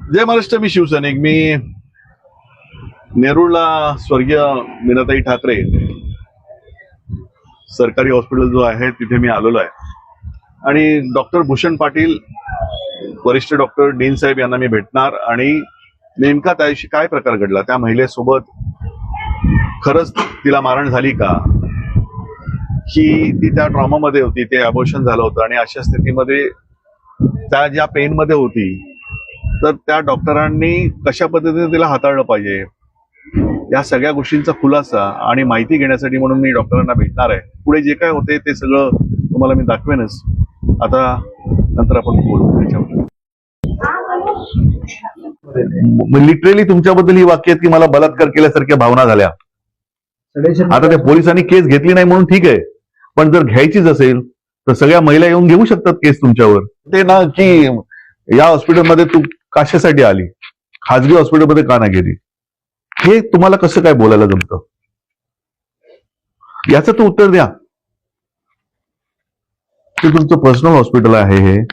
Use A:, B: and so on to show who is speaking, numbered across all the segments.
A: जय महाराष्ट्र. मी शिवसैनिक. मी नेरूळला स्वर्गीय मीनाताई ठाकरे सरकारी हॉस्पिटल जो आहे तिथे मी आलेलो आहे आणि डॉक्टर भूषण पाटील वरिष्ठ डॉक्टर डीन साहेब यांना मी भेटणार आणि नेमका त्याशी काय प्रकार घडला, त्या महिलेसोबत खरंच तिला मारहाण झाली का, की ती त्या ट्रॉमामध्ये होती, ते अबॉर्शन झालं होतं आणि अशा स्थितीमध्ये त्या ज्या पेनमध्ये होती तर त्या डॉक्टरांनी कशा पद्धतीने तिला हाताळलं पाहिजे, या सगळ्या गोष्टींचा खुलासा आणि माहिती घेण्यासाठी म्हणून मी डॉक्टरांना भेटणार आहे. पुढे जे काय होते ते सगळं तुम्हाला मी दाखवेनच. आता नंतर आपण बोलू त्याच्यावर. लिटरली तुमच्याबद्दल ही वाक्य आहेत की मला बलात्कार केल्यासारख्या भावना झाल्या. आता त्या पोलिसांनी केस घेतली नाही म्हणून ठीक आहे, पण जर घ्यायचीच असेल तर सगळ्या महिला येऊन घेऊ शकतात केस तुमच्यावर. ते ना की या हॉस्पिटलमध्ये तू कशासाठी आली, खाजगी हॉस्पिटलमध्ये का नाही गेली, हे तुम्हाला कसं काय बोलायला जमतं, याचं तर उत्तर द्या. ते तुमचं पर्सनल हॉस्पिटल आहे, हे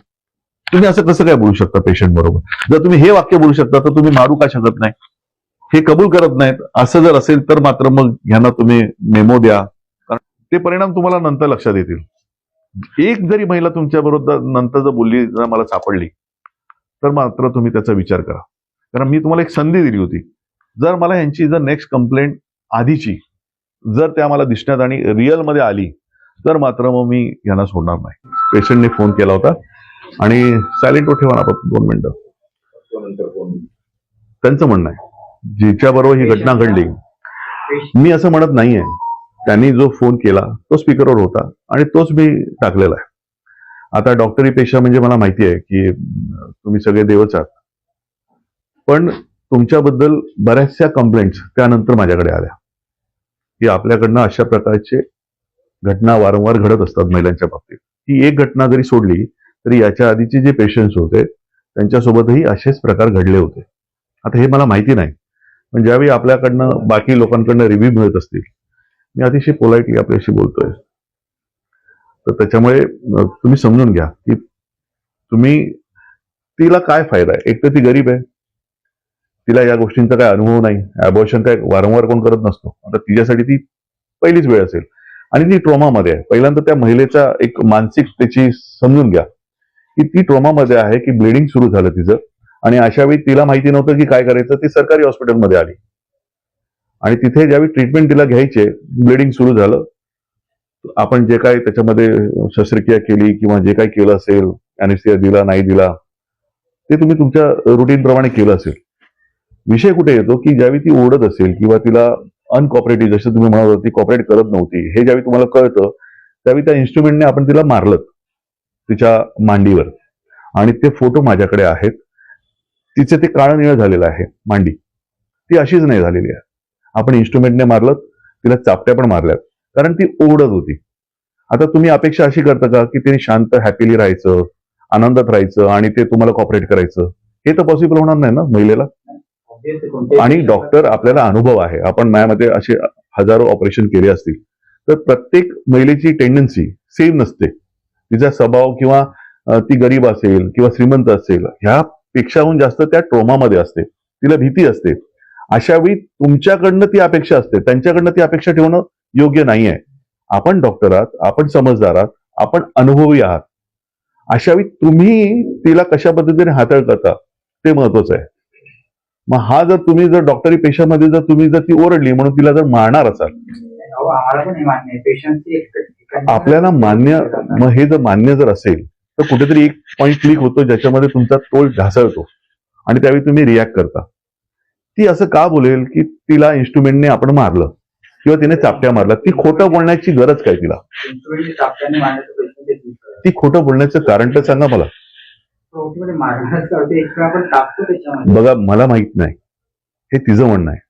A: तुम्ही असं कसं काय बोलू शकता पेशंट बरोबर. जर तुम्ही हे वाक्य बोलू शकता तर तुम्ही मारू का शकत नाही, हे कबूल करत नाहीत. असं जर असेल तर मात्र मग ह्यांना तुम्ही मेमो द्या, कारण ते परिणाम तुम्हाला नंतर लक्षात येतील. एक जरी महिला तुमच्या बरोबर नंतर जर बोलली, जर मला सापडली, तर मात्र तुम्ही त्याचा विचार करा. कारण मी तुम्हाला एक संधी दिली होती. जर मला यांची जर नेक्स्ट कंप्लेंट आधीची जर त्या मला दिसण्यात आणि रिअलमध्ये आली तर मात्र मग मी यांना सोडणार नाही. पेशंटने फोन केला होता आणि सायलेंटवर ठेवा ना 2 मिनिटं. त्यांचं म्हणणं आहे जिच्या बरोबर ही घटना घडली, मी असं म्हणत नाहीये, त्यांनी जो फोन केला तो स्पीकरवर होता आणि तोच मी टाकलेला आहे. आता डॉक्टरी पेशा म्हणजे मला माहिती आहे की तुम्ही सगळे देवच आहात, पण तुमच्याबद्दल बऱ्याचशा कंप्लेंट्स त्यानंतर माझ्याकडे आल्या की आपल्याकडनं अशा प्रकारचे घटना वारंवार घडत असतात महिलांच्या बाबतीत. ही एक घटना जरी सोडली तरी याच्या आधीचे जे पेशंट्स होते त्यांच्यासोबतही असेच प्रकार घडले होते. आता हे मला माहिती नाही, पण ज्यावेळी आपल्याकडनं बाकी लोकांकडनं रिव्ह्यू मिळत असतील, मी अतिशय पोलाइटली आपल्याशी बोलतोय, तर त्याच्यामुळे तुम्ही समजून घ्या की तुम्ही तिला काय फायदा आहे. एक तर ती गरीब आहे, तिला या गोष्टींचा काय अनुभव नाही, अबॉर्शन काय वारंवार कोण करत नसतो. आता तिच्यासाठी ती पहिलीच वेळ असेल आणि ती ट्रॉमामध्ये आहे. पहिल्यांदा त्या महिलेचा एक मानसिक त्याची समजून घ्या की ती ट्रॉमामध्ये आहे, की ब्लिडिंग सुरू झालं तिचं आणि अशा वेळी तिला माहिती नव्हतं की काय करायचं. ती सरकारी हॉस्पिटलमध्ये आली आणि तिथे ज्यावेळी ट्रीटमेंट तिला घ्यायचे, ब्लिडिंग सुरू झालं. आपण जे काय त्याच्यामध्ये शस्त्रक्रिया केली किंवा जे काही केलं असेल, अॅनेस्थेसिया दिला नाही दिला, ते तुम्ही तुमच्या रुटीन प्रमाणे केलं असेल. विषय कुठे येतो की ज्यावेळी ती ओरडत असेल किंवा तिला अनकॉपरेटिव्ह, जसं तुम्ही म्हणत होती कॉपरेट करत नव्हती, हे ज्यावेळी तुम्हाला कळतं त्यावेळी त्या इन्स्ट्रुमेंटने आपण तिला मारलं तिच्या मांडीवर आणि ते फोटो माझ्याकडे आहेत. तिचे ते काळं निळं झालेलं आहे मांडी, ती अशीच नाही झालेली आहे. आपण इन्स्ट्रुमेंटने मारलं, तिला चापट्या पण मारल्यात कारण ती ओरडत होती. आता तुम्ही अपेक्षा अशी करता का की तिने शांत हॅपीली राहायचं, आनंदात राहायचं आणि ते तुम्हाला कॉपरेट करायचं? हे तर पॉसिबल होणार नाही ना महिलेला. आणि डॉक्टर आपल्याला अनुभव आहे, आपण माझ्यामध्ये असे हजारो ऑपरेशन केले असतील, तर प्रत्येक महिलेची टेंडन्सी सेम नसते. तिचा स्वभाव किंवा ती गरीब असेल किंवा श्रीमंत असेल, ह्यापेक्षाहून जास्त त्या ट्रोमामध्ये असते, तिला भीती असते. अशा वेळी तुमच्याकडनं ती अपेक्षा असते, त्यांच्याकडनं ती अपेक्षा ठेवणं योग्य नाही आहे. आपण डॉक्टर आहात, आपण समजदार आहात, आपण अनुभवी आहात. अशा वेळी तुम्ही तिला कशा पद्धतीने हाताळता ते महत्वाचं आहे. मग हा जर तुम्ही जर डॉक्टरी पेशामध्ये जर तुम्ही जर ती ओरडली म्हणून तिला जर मारणार असाल, आपल्याला मान्य, मग हे जर मान्य जर असेल तर कुठेतरी एक पॉइंट क्लिक होतो ज्याच्यामध्ये तुमचा तोल ढासळतो आणि त्यावेळी तुम्ही रिॲक्ट करता. ती असं का बोलेल की तिला इन्स्ट्रुमेंटने आपण मारलं किंवा तिने चापट्या मारला? ती खोटं बोलण्याची गरज काय तिला? ती खोटं बोलण्याचं कारण तर सांगा मला. बघा, मला माहित नाही, हे तिचं म्हणणं आहे.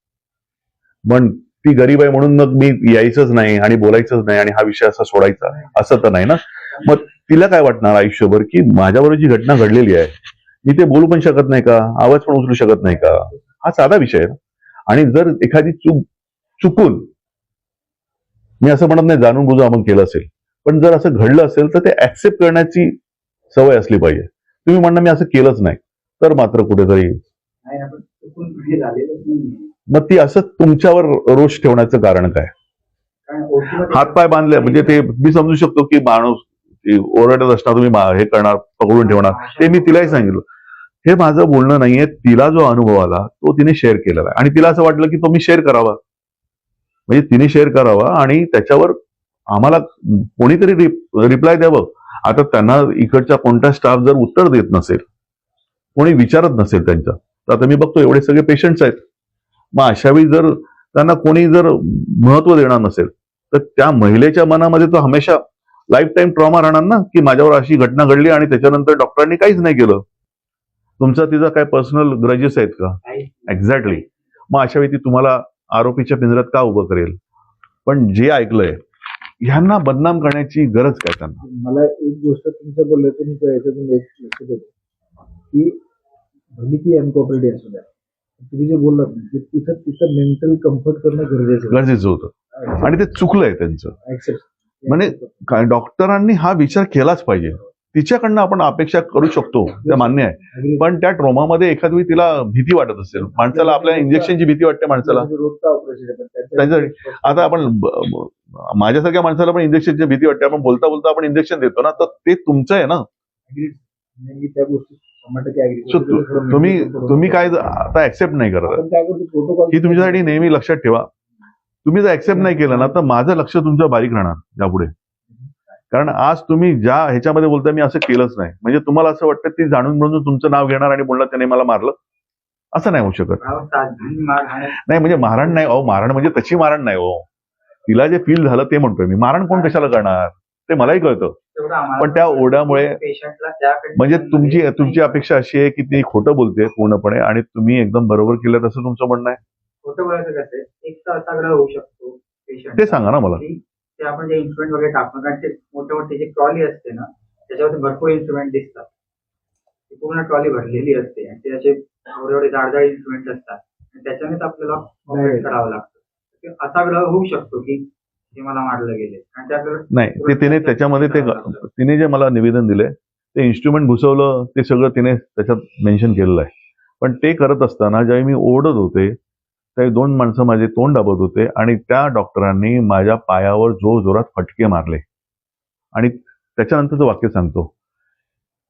A: पण ती गरीब आहे म्हणून मग मी यायचंच नाही आणि बोलायचंच नाही आणि हा विषय असा सोडायचा, असं तर नाही ना. मग तिला काय वाटणार आयुष्यभर की माझ्याबरोबर जी घटना घडलेली आहे, मी ते बोलू पण शकत नाही का, आवाज पण उचलू शकत नाही का? हा साधा विषय आहे. आणि जर एखादी चुकून, मी असं म्हणत नाही जाणून बुजून आपण केलं असेल, पण जर असं घडलं असेल तर ते ऍक्सेप्ट करण्याची सवय असली पाहिजे. तुम्ही म्हणणं मी असं केलंच नाही, तर मात्र कुठेतरी मग ती असं तुमच्यावर रोष ठेवण्याचं कारण काय? हातपाय बांधले म्हणजे ते मी समजू शकतो की माणूस ओरडत असणार, तुम्ही हे करणार, पकडून ठेवणार, ते मी तिलाही सांगितलं. हे माझं बोलणं नाहीये. तिला जो अनुभव आला तो तिने शेअर केलेला आहे आणि तिला असं वाटलं की तो मी शेअर करावा, म्हणजे तिने शेअर करावा आणि त्याच्यावर आम्हाला कोणीतरी रिप्लाय द्यावं. आता त्यांना इकडचा कोणता स्टाफ जर उत्तर देत नसेल, कोणी विचारत नसेल त्यांच्या, तर आता मी बघतो एवढे सगळे पेशंट्स आहेत, मग अशावेळी जर त्यांना कोणी जर महत्व देणार नसेल तर त्या महिलेच्या मनामध्ये तो हमेशा लाईफ टाईम ट्रॉमा राहणार ना, की माझ्यावर अशी घटना घडली आणि त्याच्यानंतर डॉक्टरांनी काहीच नाही केलं. तुमचा तिचा काय पर्सनल ग्रजेस आहेत का? एक्झॅक्टली. मग अशा वेळी ती तुम्हाला आरोपीच्या पिंजऱ्यात का उभं करेल? पण जे ऐकलंय ह्यांना बदनाम करण्याची गरज काय त्यांना?
B: मला एक गोष्ट तुमच्या बोलण्यातून याच्यातून एक लक्षात येतं की भली ती अनकॉपरेटिव्ह असू द्या, तुम्ही जे बोललात तिथं तिथं मेंटल कम्फर्ट करणं
A: गरजेचं होतं आणि ते चुकलंय त्यांचं. म्हणजे डॉक्टरांनी हा विचार केलाच पाहिजे. तिच्याकडनं आपण अपेक्षा करू शकतो, ते मान्य आहे, पण त्या ट्रॉमामध्ये एखाद वेळी तिला भीती वाटत असेल. माणसाला आपल्या इंजेक्शनची भीती वाटते माणसाला. त्याच्यासाठी आता आपण माझ्यासारख्या माणसाला पण इंजेक्शनची भीती वाटते. आपण बोलता बोलता आपण इंजेक्शन देतो ना, तर ते तुमचं आहे ना.
B: त्या गोष्टी
A: तुम्ही काय आता ऍक्सेप्ट नाही करत, ही तुमच्यासाठी नेहमी लक्षात ठेवा. तुम्ही जर ऍक्सेप्ट नाही केलं ना, तर माझं लक्ष तुमचं बारीक राहणार यापुढे. कारण आज तुम्ही ज्या ह्याच्यामध्ये बोलताय मी असं केलंच नाही, म्हणजे तुम्हाला असं वाटतं ती जाणून म्हणून तुमचं नाव घेणार आणि बोलणार त्याने मला मारलं, असं नाही होऊ शकत. नाही म्हणजे मारहाण नाही, अहो मारहाण म्हणजे तशी मारहाण नाही हो. तिला जे फील झालं ते म्हणतोय मी. मारहाण कोण कशाला करणार ते मलाही कळतं, पण त्या ओढ्यामुळे म्हणजे तुमची अपेक्षा अशी आहे की ती खोटं बोलते पूर्णपणे आणि तुम्ही एकदम बरोबर केलं असं तुमचं म्हणणं आहे.
B: खोटं बोलायचं कसं आहे, एक तर असा ग्रह होऊ शकतो
A: ते सांगा ना मला.
B: ते आपण जे इन्स्ट्रुमेंट वगैरे टाकतो, कारण ते मोठे मोठे जे ट्रॉली असते ना, त्याच्यावरती भरपूर इन्स्ट्रुमेंट दिसतात. ती पूर्ण ट्रॉली भरलेली असते आणि ते असे एवढे जाड इन्स्ट्रुमेंट असतात आणि त्याच्यानेच आपल्याला ऑपरेट करावं लागतं. असा ग्रह होऊ शकतो की ते मला मारलं गेले आणि त्याकडे
A: नाही, ते तिने त्याच्यामध्ये तिने जे मला निवेदन दिले ते इन्स्ट्रुमेंट घुसवलं ते सगळं तिने त्याच्यात मेन्शन केलेलं आहे. पण ते करत असताना ज्यावेळी मी ओरडत होते त्यावेळी 2 माणसं माझे तोंड दाबत होते आणि त्या डॉक्टरांनी माझ्या पायावर जोरजोरात फटके मारले. आणि त्याच्यानंतरचं वाक्य सांगतो,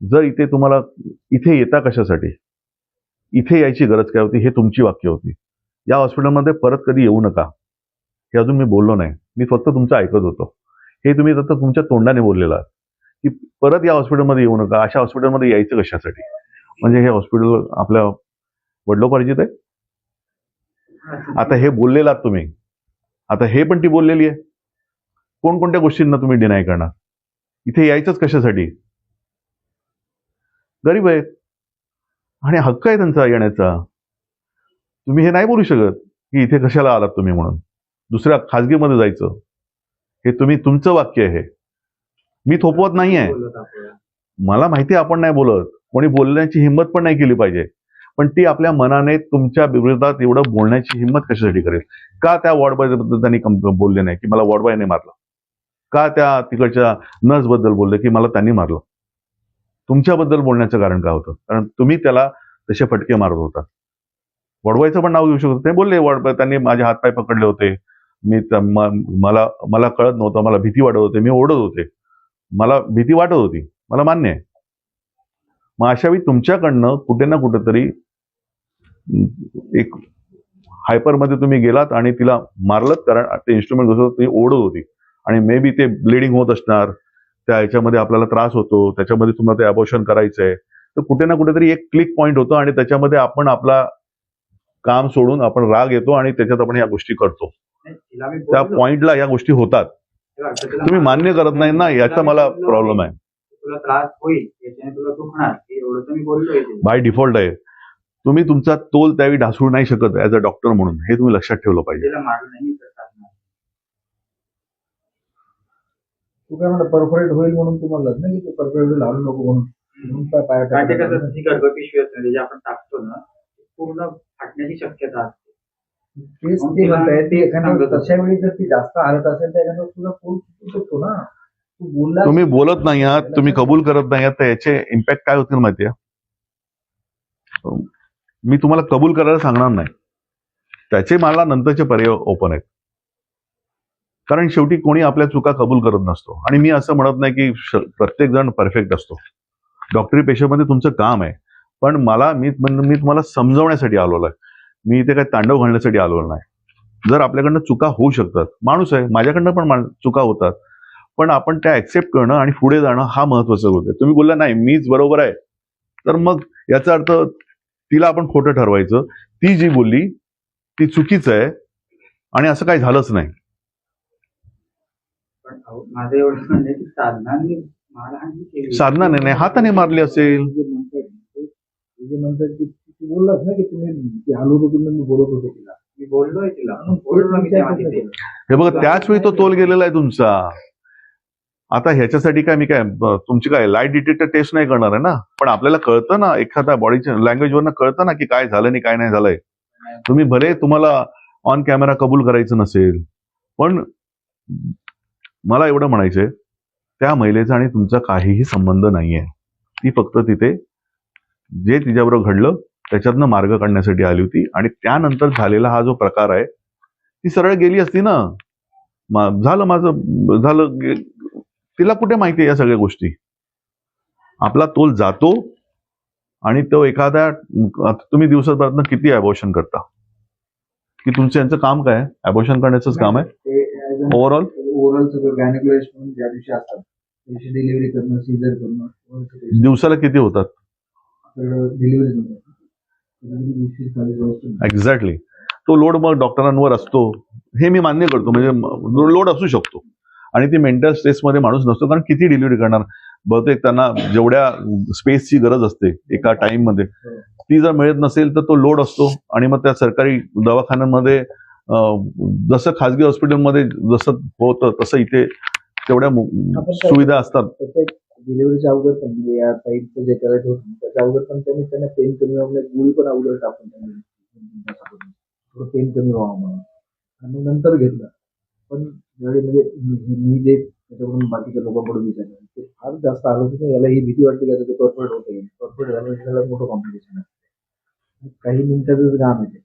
A: जर इथे तुम्हाला इथे येता कशासाठी, इथे यायची गरज काय होती, हे तुमची वाक्य होती. या हॉस्पिटलमध्ये परत कधी येऊ नका हे अजून मी बोललो नाही, मी फक्त तुमचं ऐकत होतो. हे तुम्ही आता तुमच्या तोंडाने बोललेलं आहात की परत या हॉस्पिटलमध्ये येऊ नका. अशा हॉस्पिटलमध्ये यायचं कशासाठी? म्हणजे हे हॉस्पिटल आपल्या वडिलोपार्जित आहे. आता हे बोललेलं आहात तुम्ही, आता हे पण ती बोललेली आहे. कोणकोणत्या गोष्टींना तुम्ही डिनाय करणार? इथे यायचंच कशासाठी? गरीब आहेत आणि हक्क आहे त्यांचा येण्याचा. तुम्ही हे नाही बोलू शकत की इथे कशाला आलात तुम्ही म्हणून. दुसऱ्या खाजगीमध्ये जायचं, हे तुमचं वाक्य आहे. मी थोपवत नाहीये. मला माहिती आहे आपण नाही बोलत, कोणी बोलण्याची हिंमत पण नाही केली पाहिजे. पण ती आपल्या मनाने तुमच्या विरोधात एवढं बोलण्याची हिंमत कशासाठी करेल? का त्या वॉर्डबॉयबद्दल त्यांनी बोलले नाही की मला वॉर्डबॉयने मारलं? का त्या तिकडच्या नर्स बद्दल बोलले की मला त्यांनी मारलं? तुमच्याबद्दल बोलण्याचं कारण काय होतं? कारण तुम्ही त्याला तसे फटके मारत होता. वॉर्डबॉयचं पण नाव घेऊ शकतो. ते बोलले वॉर्डबॉय त्यांनी माझे हातपाय पकडले होते, मला कळत नव्हतं, मला भीती वाटत होती, मी ओरडत होते, मला भीती वाटत होती, मला मान्य आहे. मग अशावेळी तुमच्याकडनं कुठे ना कुठेतरी एक हायपरमध्ये तुम्ही गेलात आणि तिला मारलत, कारण ते इन्स्ट्रुमेंट घुसवत ती ओढत होती आणि मे बी ते ब्लिडिंग होत असणार, त्या ह्याच्यामध्ये आपल्याला त्रास होतो, त्याच्यामध्ये तुम्हाला ते अबॉर्शन करायचंय, तर कुठे ना कुठेतरी एक क्लिक पॉईंट होतो आणि त्याच्यामध्ये आपण आपला काम सोडून आपण राग येतो आणि त्याच्यात आपण या गोष्टी करतो. त्या पॉइंटला या गोष्टी होतात. तुम्ही मान्य करत नाही ना, याचा मला प्रॉब्लेम आहे.
B: तुला त्रास होईल, तुला दुखणार, एवढं तुम्ही बोलतोय
A: बाय डिफॉल्ट आहे. तुम्ही तुमचा तोल त्यावेळी ढासळू नाही शकत ऍज अ डॉक्टर म्हणून, हे तुम्ही लक्षात ठेवलं पाहिजे.
B: तू काय म्हणा परफोरेट होईल म्हणून तुम्हाला नाही की परफोरेट लावू नको म्हणून काय पाय गर्भपिशवी असते जे आपण टाकतो ना, पूर्ण फाटण्याची शक्यता असते. तशा वेळी जर ती जास्त हलत असेल तर एखादा तुझा फोन चुकू शकतो ना.
A: तुम्ही बोलत नाही आहात, तुम्ही कबूल करत नाही आहात, तर याचे इम्पॅक्ट काय होतील माहितीये? मी तुम्हाला कबूल करायला सांगणार नाही. त्याचे मला नंतरचे पर्याय ओपन आहेत. कारण शेवटी कोणी आपल्या चुका कबूल करत नसतो. आणि मी असं म्हणत नाही की प्रत्येक जण परफेक्ट असतो. डॉक्टरी पेशेमध्ये तुमचं काम आहे. पण मी तुम्हाला समजवण्यासाठी आलेलो आहे. मी इथे काही तांडव घालण्यासाठी आलेलो नाही. जर आपल्याकडनं चुका होऊ शकतात, माणूस आहे, माझ्याकडनं पण चुका होतात, पण आपण त्या ऍक्सेप्ट करणं आणि पुढे जाणं हा महत्वाचा गोष्ट आहे. तुम्ही बोलला नाही मीच बरोबर आहे, तर मग याचा अर्थ तिला आपण खोटं ठरवायचं, ती जी बोलली ती चुकीचं आहे आणि असं काही झालंच नाही.
B: पण माझं एवढं म्हणणं आहे की साधनांनी मारहाण केली.
A: साधनाने नाही, हाताने मारली असेल.
C: जे म्हणतात की तू बोललास ना की तुम्ही हलवत होतो मी बोलत होतो तिला.
B: मी बोललोय तिला, बोललो मी तेव्हा तिथे.
A: हे बघा, त्याच वेळी तो तोल गेलेला आहे तुमचा. आता ह्याच्यासाठी काय मी काय तुमची काय लाईट डिटेक्टर टेस्ट नाही करणार आहे ना, पण आपल्याला कळतं ना, एखाद्या बॉडीच्या लँग्वेजवरनं कळतं ना की काय झालं आणि काय नाही झालंय. तुम्ही भले तुम्हाला ऑन कॅमेरा कबूल करायचं नसेल, पण मला एवढं म्हणायचंय, त्या महिलेचा आणि तुमचा काहीही संबंध नाहीये. ती फक्त तिथे जे तिच्याबरोबर घडलं त्याच्यातनं मार्ग काढण्यासाठी आली होती. आणि त्यानंतर झालेला हा जो प्रकार आहे, ती सरळ गेली असती ना. झालं माझं झालं. तिला कुठे माहिती आहे या सगळ्या गोष्टी. आपला तोल जातो आणि तो एखाद्या, तुम्ही दिवसभरातनं किती अबॉर्शन करता, की तुमचं यांचं काम काय, अबॉर्शन करण्याचंच काम आहे
C: ओव्हरऑल सगळं गायनेकोलॉजिस्ट म्हणून ज्या दिवशी असतात त्याची डिलिव्हरी करणं, सीझर करणं.
A: दिवसाला किती होतात?
C: Delivery
A: exactly. तो लोड मग डॉक्टरांवर असतो, हे मी मान्य करतो. म्हणजे लोड असू शकतो आणि ती मेंटल स्ट्रेसमध्ये माणूस नसतो. कारण किती डिलिव्हरी करणार, बहुतेक त्यांना जेवढ्या स्पेसची गरज असते एका टाइम मध्ये, ती जर मिळत नसेल तर तो लोड असतो. आणि मग त्या सरकारी दवाखान्यांमध्ये जसं खाजगी हॉस्पिटलमध्ये जसं होतं तसं इथे तेवढ्या सुविधा असतात.
C: डिलिव्हरीच्या अगोदर पण या साईडचं जे करायचं होतं त्याच्या अगोदर पण त्यांना पेन कमी व्हावं, गुळी पण अगोदर टाकून थोडं पेन कमी व्हावं म्हणून, आणि नंतर घेतलं. पण ज्यावेळी म्हणजे मी जे त्याच्याकडून बाकीच्या लोकांकडून विचारलं, ते फार जास्त आलं होतं. याला ही भीती वाटते का कॉर्पोरेट होते, कॉर्पोरेट झालं मोठं कॉम्प्लिकेशन असतं, काही मिनिटातच काम येते.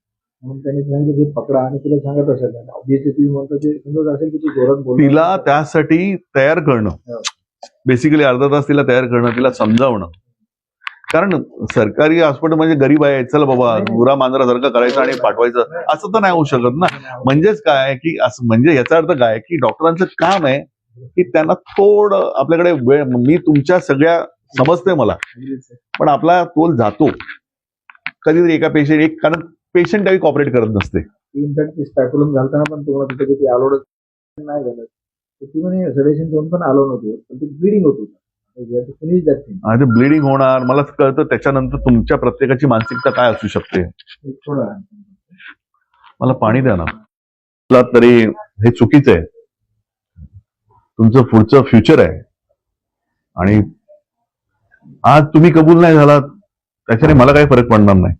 C: म्हणून त्यांनी सांगितलं की पकडा आणि तिला सांगत असेल, ऑब्विसली तुम्ही म्हणता ते समजत असेल की तू जोरात बोल.
A: तिला त्यासाठी तयार करणं, बेसिकली अर्धा तास तिला तयार करणं, तिला समजावणं. कारण सरकारी हॉस्पिटल म्हणजे गरीब आहे, चल बाबा गुरा मांजरासारखं करायचं आणि पाठवायचं, असं तर नाही होऊ शकत ना. म्हणजेच काय की असं, म्हणजे याचा अर्थ काय की डॉक्टरांचं काम आहे की त्यांना थोडं आपल्याकडे वेळ, मी तुमच्या सगळ्या समजते मला, पण आपला तोल जातो कधीतरी एका पेशंट एक, कारण पेशंट काही कॉपरेट करत नसते.
C: इनफॅक्ट स्पॅक्युलम घालताना पण तुम्हाला तिथे किती अलाउड नाही झालं, ती म्हणे सडेशन दोन पण अलाउड नव्हते, पण ते ब्लिडिंग होत होतं.
A: आणि ब्लिडिंग होणार, मला कळतं. त्याच्यानंतर तुमच्या प्रत्येकाची मानसिकता काय असू शकते. मला पाणी द्या ना. तरी हे चुकीचं आहे. तुमचं पुढचं फ्युचर आहे आणि आज तुम्ही कबूल नाही झालात त्याच्याने मला काही फरक पडणार नाही.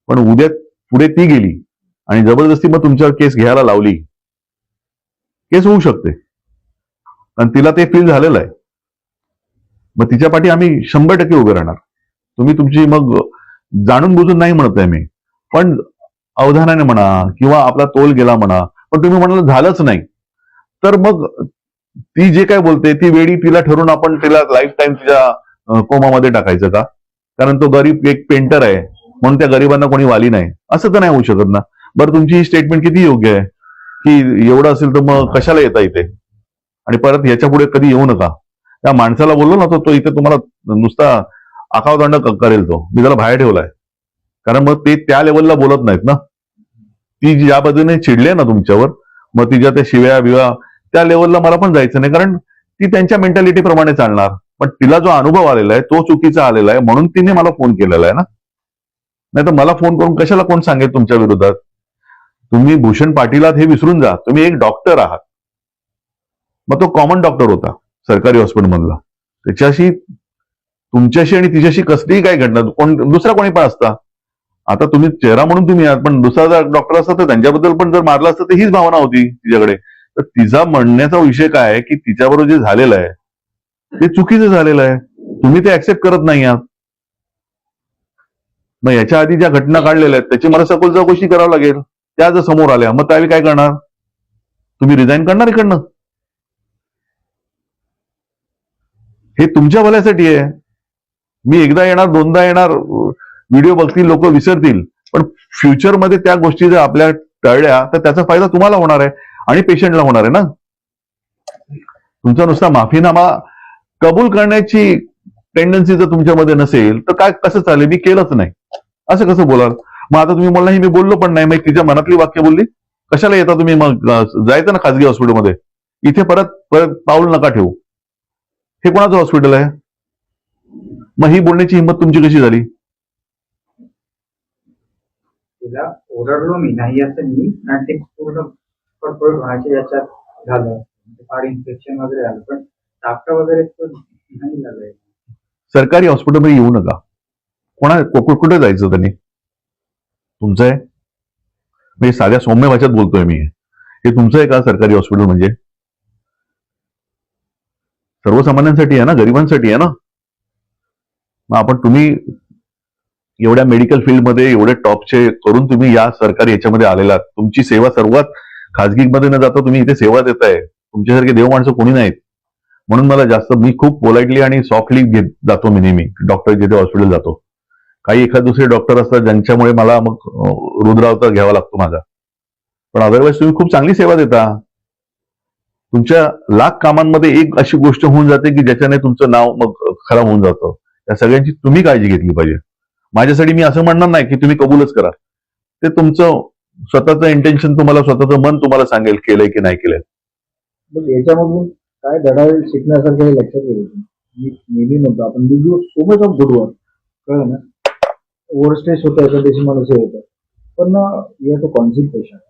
A: पण उद्या पुढे ती गेली आणि जबरदस्ती मग तुमच्यावर केस घ्यायला लावली, केस होऊ शकते. आणि तिला ते फील झालेलं आहे. मग तिच्या पाठी आम्ही 100% उभे राहणार. तुम्ही तुमची मग जाणून बुजून नाही म्हणत आहे मी, पण अवधानाने म्हणा किंवा आपला तोल गेला म्हणा, पण तुम्ही म्हणाल झालंच नाही, तर मग ती जे काय बोलते ती वेळी तिला ठरून आपण तिला लाईफ टाईम तिच्या कोमामध्ये टाकायचं का? कारण तो गरीब एक पेंटर आहे म्हणून त्या गरिबांना कोणी वाली नाही, असं तर नाही होऊ शकत ना. बरं, तुमची ही स्टेटमेंट किती योग्य आहे की एवढं असेल तर मग कशाला येता इथे आणि परत याच्या पुढे कधी येऊ नका. त्या माणसाला बोललो ना, तो इथे तुम्हाला नुसता आकावदंड करेल. तो मी त्याला बाहेर ठेवलाय, कारण मग ते त्या लेवलला बोलत नाहीत ना. ती ज्या पद्धतीने चिडले ना तुमच्यावर, मग तिच्या त्या शिव्या बिव्या त्या लेवलला मला पण जायचं नाही, कारण ती त्यांच्या मेंटॅलिटी प्रमाणे चालणार. पण तिला जो अनुभव आलेला आहे तो चुकीचा आलेला आहे, म्हणून तिने मला फोन केलेला आहे ना. नाही तर मला फोन करून कशाला कोण सांगेल तुमच्या विरोधात. तुम्ही भूषण पाटील आहात हे विसरून जा, तुम्ही एक डॉक्टर आहात. मग तो कॉमन डॉक्टर होता सरकारी हॉस्पिटलमधला, त्याच्याशी तुमच्याशी आणि तिच्याशी कसलीही काय घडणार, दुसरा कोणी पण असता. आता तुम्ही चेहरा म्हणून तुम्ही आहात, पण दुसरा जर डॉक्टर असता तर त्यांच्याबद्दल पण जर मारलं असतं तर हीच भावना होती तिच्याकडे. तर तिचा म्हणण्याचा विषय काय आहे की तिच्याबरोबर जे झालेलं आहे ते चुकीचं झालेलं आहे, तुम्ही ते ऍक्सेप्ट करत नाही आहात. मग याच्या आधी ज्या घटना काढलेल्या आहेत त्याची मला सखोल चौकशी करावं लागेल. त्या जर समोर आल्या मग त्यावेळी काय करणार? तुम्ही रिझाईन करणार इकडनं? हे तुमच्या भल्यासाठी आहे. मी एकदा येणार, दोनदा येणार, व्हिडिओ बघतील, लोक विसरतील, पण फ्युचरमध्ये त्या गोष्टी जर आपल्या टळल्या तर त्याचा फायदा तुम्हाला होणार आहे आणि पेशंटला होणार आहे ना. तुमचा नुसता माफीनामा कबूल करण्याची टेंडन्सी जर तुमच्यामध्ये नसेल तर काय कसं चालेल? मी केलंच नाही असं कसं बोलाल? मग आता तुम्ही बोलला मी बोललो पण नाही, मग तिच्या मनातली वाक्य बोलली, कशाला येता तुम्ही? मग जायचं ना खाजगी हॉस्पिटलमध्ये. इथे परत परत पाऊल नका ठेवू. हे कोणाचं हॉस्पिटल आहे? मग ही बोलण्याची हिंमत तुमची कशी झाली?
B: तिला ओरडलो मी नाही असं नाही, आणि ते पूर्ण फडफड व्हायचे याच्यात झालं, फार इन्फेक्शन वगैरे झालं, पण टापटा वगैरे तर नाही झालंय.
A: सरकारी हॉस्पिटलमध्ये येऊ नका. कुठे जायचं त्यांनी? तुमचं आहे म्हणजे साध्या सौम्य भाषेत बोलतोय मी. हे तुमचं आहे का सरकारी हॉस्पिटल? म्हणजे सर्वसामान्यांसाठी आहे ना, गरिबांसाठी आहे ना. मग तुम्ही एवढ्या मेडिकल फील्डमध्ये एवढे टॉपचे करून तुम्ही या सरकारी याच्यामध्ये आलेला, तुमची सेवा सर्वात खाजगीमध्ये न जाता तुम्ही इथे सेवा देताय. तुमच्यासारखे देव माणसं कोणी नाहीत. म्हणून मला जास्त, मी खूप पोलाइटली आणि सॉफ्टली जातो मी नेहमी डॉक्टर जिथे हॉस्पिटल जातो. काही एखाद दुसरे डॉक्टर असतात ज्यांच्यामुळे मला मग रुद्रावतार घ्यावा लागतो माझा, पण अदरवाईज तुम्ही खूप चांगली सेवा देता. तुमच्या लाख कामांमध्ये एक अशी गोष्ट होऊन जाते की ज्याच्याने तुमचं नाव मग खराब होऊन जातं. त्या सगळ्यांची तुम्ही काळजी घेतली पाहिजे. माझ्यासाठी मी असं म्हणणार नाही की तुम्ही कबूलच करा. ते तुमचं स्वतःचं इंटेन्शन, तुम्हाला स्वतःचं मन तुम्हाला सांगेल केलंय की नाही केलंय.
C: मग याच्यामधून काय धडा शिकण्यासारखं हे लक्षात घ्यायचं. मी नेहमी म्हणतो आपण we do so much of good work, कळलं ना. ओव्हर स्ट्रेस होतं, एका दिवशी माणूस हे होतं, पण you have to counsel patient.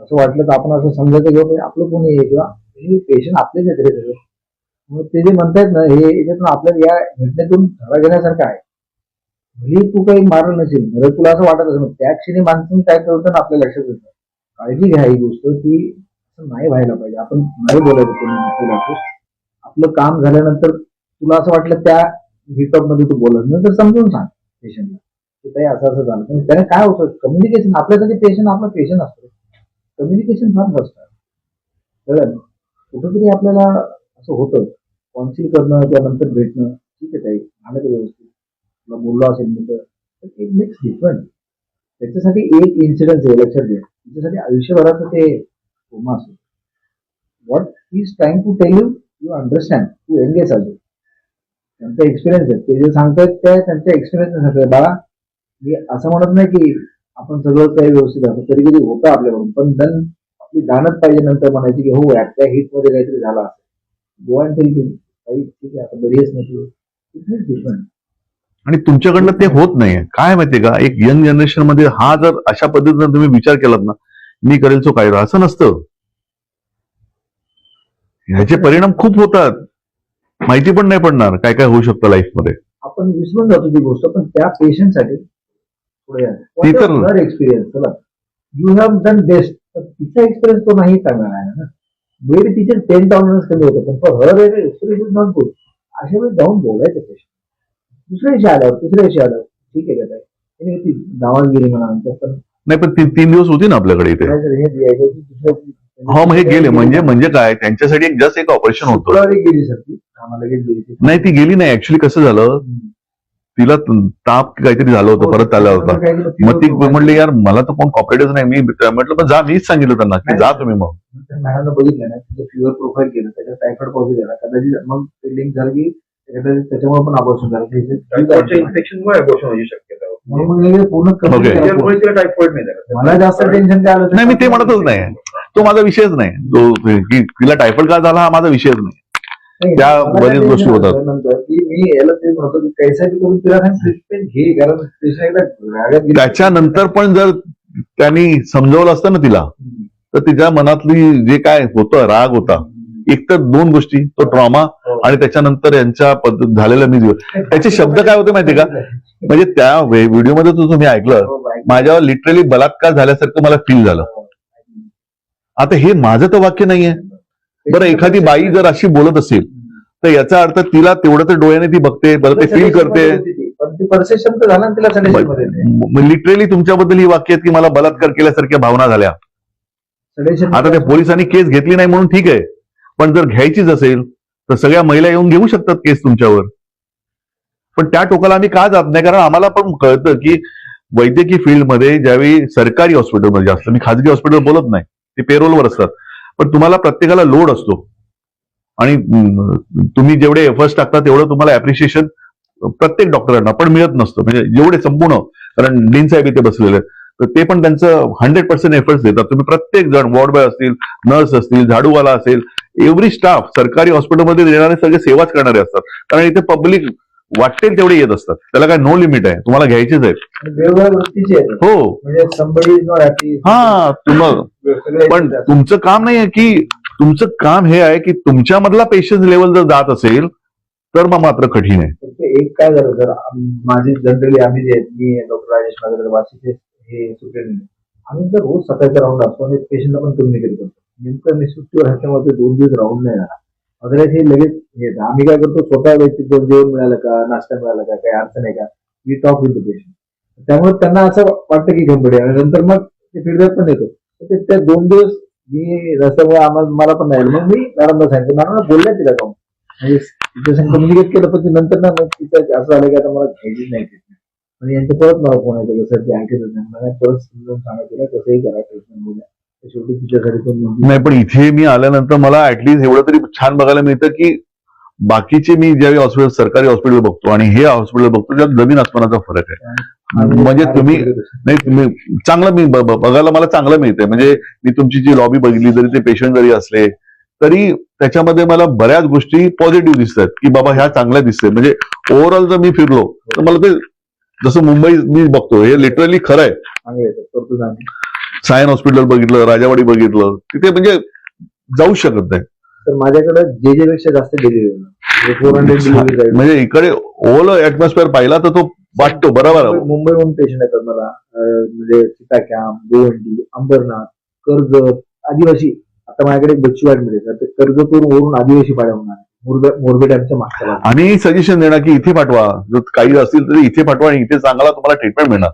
C: असं वाटलं तर आपण असं समजायचं घेऊ आपलं कोणी आहे किंवा हे पेशंट आपलेच आहेत रे सगळे. मग ते जे म्हणतायत ना, हे याच्यातून आपल्याला या घटनेतून धडा घेण्यासारखं आहे. भले तू काही मारलं नसेल, जर तुला असं वाटत असेल, त्या क्षणी माणसून काय करतं ना आपल्या लक्षात येतं. काळजी घ्या ही गोष्ट की असं नाही व्हायला पाहिजे. आपण नाही बोलायचं कोणी. आपलं काम झाल्यानंतर तुला असं वाटलं त्या हिटअप मध्ये तू बोलत नंतर समजून सांग पेशंटला की काही असं असं झालं. पण त्याने काय होतं, कम्युनिकेशन. आपल्यासाठी पेशंट आपला पेशंट असतो. कम्युनिकेशन फार मस्त आहे, कळलं. कुठंतरी आपल्याला असं होतं कॉन्सिल करणं, त्यानंतर भेटणं, ठीक आहे ताई झालं ते व्यवस्थित, तुला बोललो असेल मी तर इट मेक्स डिफरंट. त्याच्यासाठी एक इन्सिडन्स आहे, लक्षात घ्या. त्याच्यासाठी आयुष्यभराचं ते कोमा असेल. What he is trying to tell you, you understand, तू एंगेज असेल. त्यांचा एक्सपिरियन्स आहे, ते जे सांगतात त्या त्यांच्या एक्सपिरियन्स सांगतात. बाळा मी असं म्हणत नाही की आपण सगळं काही व्यवस्थित असतं, कधी कधी होतं आपल्याकडून, पण दन आपली जाणच पाहिजे नंतर म्हणायची की हो त्या हिट मध्ये काहीतरी झालं असेल. गोवा काही ठीक आहे आता बरी आहेस ना तू, इट इज डिफरंट.
A: आणि तुमच्याकडनं ते होत नाहीये. काय माहितीये का, एक यंग जनरेशन मध्ये हा जर अशा पद्धतीने तुम्ही विचार केलात ना, मी करेल सो काय, असं नसतं. ह्याचे परिणाम खूप होतात, माहिती पण नाही पडणार काय काय होऊ शकतं लाईफमध्ये.
C: आपण विसरून जातो ती गोष्ट, पण त्या पेशंटसाठी
A: ती तर
C: एक्सपिरियन्स. चला यू हॅव डन बेस्ट, तिचा एक्सपिरियन्स तो नाही चांगला आहे ना. वेळ तिचे 10 टॉलरन्स कमी होतं, पण तो हर एक्सपिरियन्स इज नॉट गुड. अशा वेळी जाऊन बोलायचं पेशंट. दुसऱ्या दिवशी आल्यावर, तिसऱ्या दिवशी आल्यावर ठीक आहे का काय ती दावागिरी म्हणा, पण
A: नाही. पण 3 दिवस होती ना आपल्याकडे इथे.
C: हे द्यायचं दुसऱ्या
A: हो, मग हे गेले म्हणजे काय, त्यांच्यासाठी जस्ट एक ऑपरेशन होतं.
C: शुक्रवारी गेली सर ती आम्हाला गेली.
A: नाही ती गेली नाही. ऍक्च्युली कसं झालं, तिला ताप काहीतरी झालं होतं, परत आला होता. मग ती म्हणली यार मला तर कोण कॉपरेटच नाही. मी म्हटलं पण जा, मीच सांगितलं त्यांना की जा तुम्ही. मग
C: मॅडमनं बघितलं ना, तिचं फिवर प्रोफाईल केलं, त्याच्यात टायफॉइड पॉझिटिव्ह झाला. कदाचित मग लिंक झालं की त्याच्यामुळे पण अबॉर्शन झालं.
B: इन्फेक्शनमुळे अबॉर्शन होऊ शक्यता.
C: म्हणून पूर्ण
B: टायफॉइड नाही झालं.
C: मला जास्त टेन्शन काय आलं
A: नाही, मी ते म्हणतच नाही. तो माझा विषयच नाही. तो की तिला टायफॉइड का झाला हा माझा विषयच नाही. त्या बऱ्याच गोष्टी होतात.
C: नंतर की मी याला ते म्हणतो की कैसाही करून तिला ट्रीटमेंट घे, कारण
A: त्याच्यानंतर पण जर त्यांनी समजावलं असतं ना तिला, तर तिच्या मनातली जे काय होतं, राग होता, एक तर 2 गोष्टी, तो ट्रॉमा आणि त्याच्यानंतर यांच्या झालेला मी त्याचे शब्द काय होते माहितीये का, म्हणजे त्या व्हिडिओमध्ये तुम्ही ऐकलं, माझ्यावर लिटरली बलात्कार झाल्यासारखं मला फील झालं. आता हे माझं तर वाक्य नाहीये. बरं, एखादी बाई जर अशी बोलत असेल तर याचा अर्थ तिला तेवढं तर डोळ्याने ती बघते, बरं ते फील करते.
C: पण ती परसेप्शन तर झालं ना तिला सडेशन मध्ये.
A: लिटरली तुमच्याबद्दल ही वाक्य आहेत की मला बलात्कार केल्यासारख्या भावना झाल्या.
C: सडेशन
A: आता त्या पोलिसांनी केस घेतली नाही म्हणून ठीक आहे, पण जर घ्यायचीच असेल तर सगळ्या महिला येऊन घेऊ शकतात केस तुमच्यावर. पण त्या टोकाला आम्ही का जात नाही? कारण आम्हाला पण कळतं की वैद्यकीय फील्डमध्ये ज्यावेळी सरकारी हॉस्पिटलमध्ये जास्त, मी खाजगी हॉस्पिटल बोलत नाही, ते पेरोलवर असतात, पण तुम्हाला प्रत्येकाला लोड असतो आणि तुम्ही जेवढे एफर्ट्स टाकता तेवढं तुम्हाला अप्रिशिएशन प्रत्येक डॉक्टरांना पण मिळत नसतं. म्हणजे जेवढे संपूर्ण, कारण डीन साहेब इथे बसलेले आहेत, तर ते पण त्यांचं 100% एफर्ट्स देतात. तुम्ही प्रत्येक जण, वॉर्ड बॉय असतील, नर्स असतील, झाडूवाला असेल, एव्हरी स्टाफ सरकारी हॉस्पिटलमध्ये देणारे सगळे सेवाच करणारे असतात. कारण इथे पब्लिक वाटेल तेवढे येत असतात. त्याला काय नो लिमिट आहे, तुम्हाला घ्यायचेच आहेत.
C: वेगवेगळ्या वृत्तीचे आहेत.
A: हो,
C: म्हणजे somebody is not happy.
A: हा पण तुमचं काम नाही आहे की, तुमचं काम हे आहे की तुमच्यामधला पेशन्स लेवल जर जात असेल तर मग मात्र कठीण आहे.
C: फक्त एक काय झालं सर, माझी जनरली आम्ही जे आहेत, मी डॉक्टर राजेश नागरे वाशीचे हे सुप्रिटेंडेंट, आम्ही तर रोज सकाळचा राऊंड असतो आणि पेशंटला पण कम्युनिकेट करतो. नेमकं निश्चित ह्याच्यामध्ये 2 दिवस राऊंड नाही झाला, अदरवाईज हे लगेच येतं. आम्ही काय करतो, स्वतः व्यक्ती जेवण मिळालं का, नाश्ता मिळाला का, काही अडचण आहे का, we talk with the patient. त्यामुळे त्यांना असं वाटतं की कंपनी, आणि नंतर मग ते फीडबॅक पण येतो. तर ते 2 दिवस मी रस्त्यामुळे मला पण नाही, मग मी मॅडमला सांगितलं, मॅडमला बोलल्या तिला जाऊन, म्हणजे तिच्या कम्युनिकेट केलं, पण नंतर ना मग तिचं असं झालं की आता मला घ्यायचीच नाही ट्रीटमेंट. आणि यांचं परत मला फोन येतो, सर ते ऐकतच नाही, मला परत समजून सांगायचं कसंही करा ट्रीटमेंट बोला. शेवटी तिच्यासाठी पण
A: नाही, पण इथे मी आल्यानंतर मला ऍटलीस्ट एवढं तरी छान बघायला मिळतं की बाकीचे मी ज्यावेळी हॉस्पिटल, सरकारी हॉस्पिटल बघतो आणि हे हॉस्पिटल बघतो, त्यात जमीन आसमानाचा फरक आहे. म्हणजे तुम्ही नाही, तुम्ही चांगलं मी बघायला मला चांगलं मिळतंय. म्हणजे मी तुमची जी लॉबी बघितली, जरी ते पेशंट जरी असले तरी त्याच्यामध्ये मला बऱ्याच गोष्टी पॉझिटिव्ह दिसतात की बाबा ह्या चांगल्या दिसतात. म्हणजे ओव्हरऑल जर मी फिरलो तर मला ते, जसं मुंबई मी बघतो, हे लिटरली खरं आहे. सायन हॉस्पिटल बघितलं, राजावाडी बघितलं, तिथे म्हणजे जाऊ शकत नाही.
C: तर माझ्याकडे जे पेक्षा जास्त डिलिव्हरी 400
A: म्हणजे इकडे ओल ऍटमॉस्फिअर पाहिला तर तो वाटतो बरोबर.
C: मुंबईहून पेशंट येतात मला, म्हणजे सीता कॅम्प, गोवंडी, अंबरनाथ, कर्जत, आदिवासी. आता माझ्याकडे बच्चू ऍडमिट आहे, कर्जतवरून आदिवासी पाड्या होणार, मोरबे डॅमच्या मागच्या.
A: आणि सजेशन देणार की इथे पाठवा, जर काही असतील तरी इथे पाठवा आणि इथे चांगला तुम्हाला ट्रीटमेंट मिळणार.